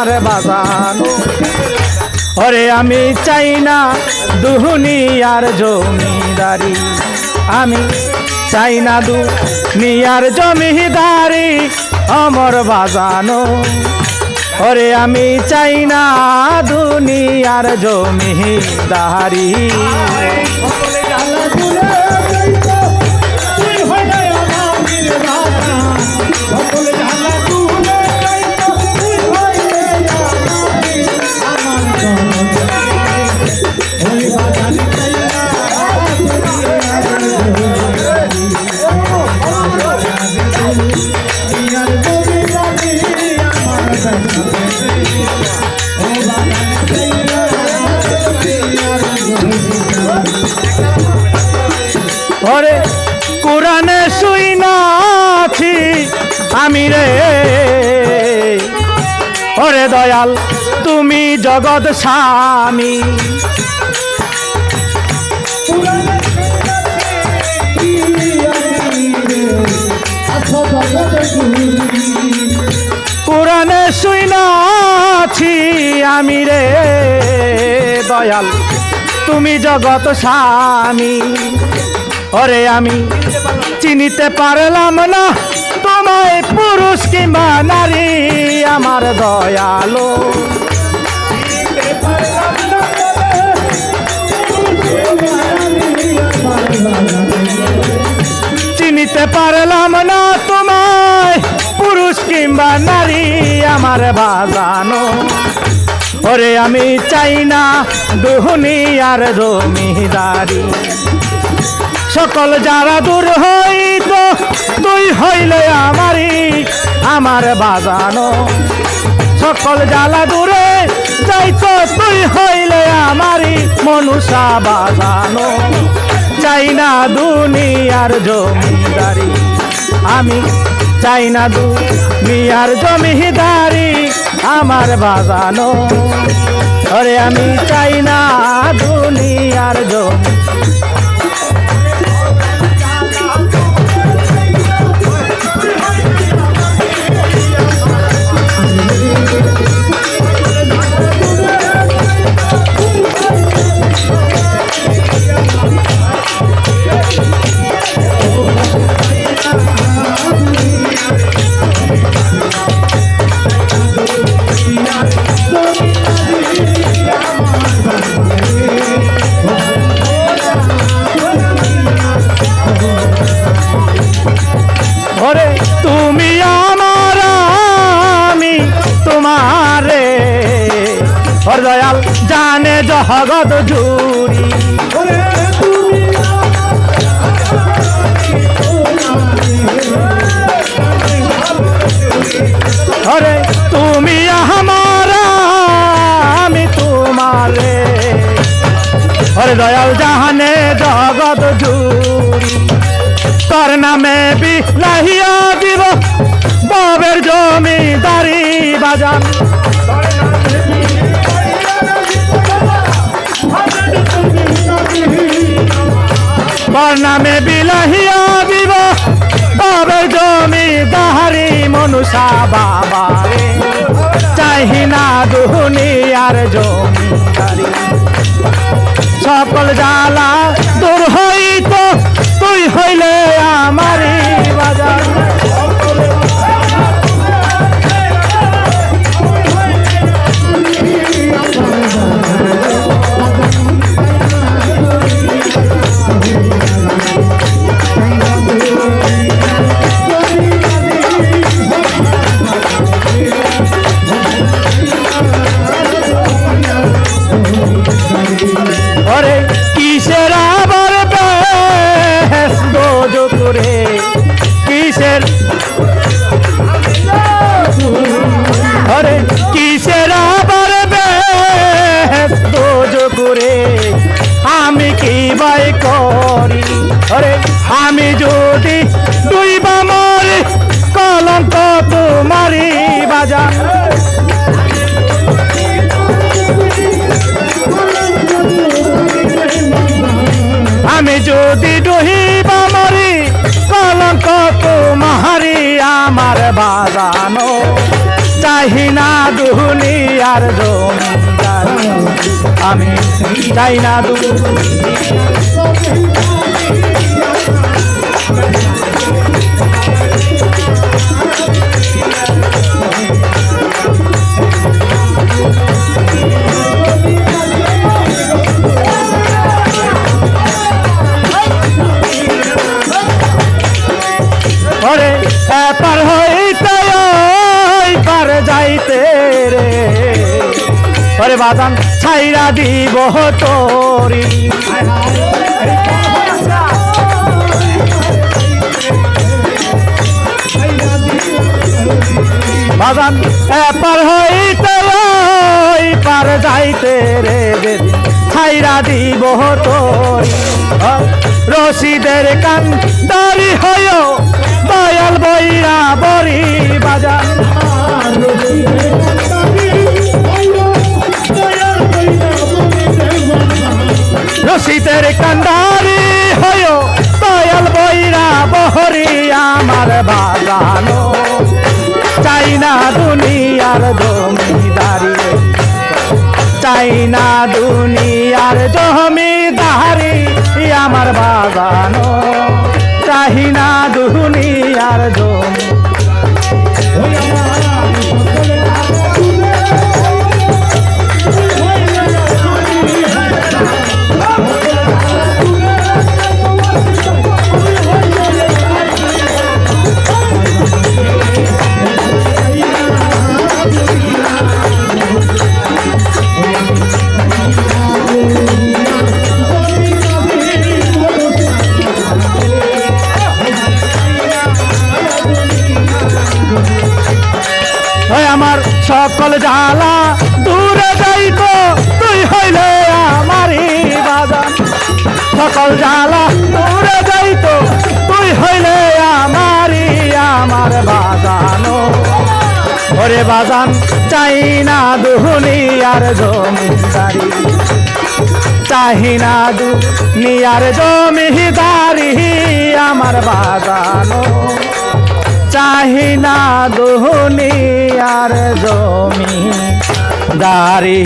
আমার বাজানো। ওরে আমি চাই না দুনিয়ার জমিদারি, আমি চাই না দুনিয়ার জমিদারি আমার বাজানো। ওরে আমি চাই না দুনিয়ার জমিদারি। ওরে কোরআনে শুইনাছি আমি রে, ওরে দয়াল তুমি জগৎ স্বামী। কোরআনে শুইনাছি আমি রে দয়াল তুমি জগৎ স্বামী। ওরে আমি চিনিতে পারলাম না তোমায় পুরুষ কিংবা নারী আমার দয়ালো। চিনিতে পারলাম না তোমায় পুরুষ কিংবা নারী আমার বাজানো। ওরে আমি চাই না দুনিয়ার জমিদারি, সকল যারা দূর হইত তুই হইলে আমারি আমার বাজানো। সকল জ্বালা দূরে যাইতো তুই হইলে আমারি মনুষা বাজানো। চাই না দুনিয়ার জমিদারি, আমি চাই না দুনিয়ার জমিদারি আমার বাজানো। ওরে আমি চাই না দুনিয়ার জমি। ওরে তুমি আমার আমি তোমারে, ওর দয়াল জানে জগৎ জুড়ি। ওরে তুমি আমার আমি তোমারে, ওরে দয়াল জানে জগৎ জুড়ি। তোর নামে বিলাহিয়া দিব বাবের জমিদারি বাজান। তোর নামে বিলাহিয়া দিব বাবের জমিদারি মনুষা বাবা রে। চাই না দুনিয়ার জমিদারি, সকল জ্বালা দূর হইত তুই হইলে আমারি বাজার। ওরে কিসের আবার বেশ দোজো করে, কিসের ওরে কিসের আবার বেশ দোজো করে, আমি কি বাই করি। ওরে আমি যদি দুইবা মরি কলঙ্ক তোমারি বাজার। আমি যদি ডুহিবা মরি কলঙ্ক তোমারি আমার বাজানো। চাহি না দুনিয়ার জমিদারি আমি চাই না ওরে পার হইতে ওই পার যাইতে রে ওরে বাদাম ছাইরা দিব তোরি বাদাম পার হইতে ওই পার যাইতে রে যেদিন ছাইরা দিব তোরি রশিদের কান দাড়ি হয় দয়াল বইরা বরি বাজার রশিদের কান্ডারি হয় দয়াল বইরা বহরি আমার বাজানো চাই না দুনিয়ার জমিদারি চাই না দুনিয়ার জমিদারি আমার বাজানো চাহি না দুনিয়ার জমি আমার সকল জ্বালা দূরে যাইতো তুই হইলে আমারই বাজান সকল জ্বালা দূরে যাইতো তুই হইলে আমারই আমার বাজানো ওরে বাজান চাই না দুনিয়ার জমিদারি চাহি না দুনিয়ার জমিদারি আমার বাজানো চাহি না দুনিয়ার জমি দারি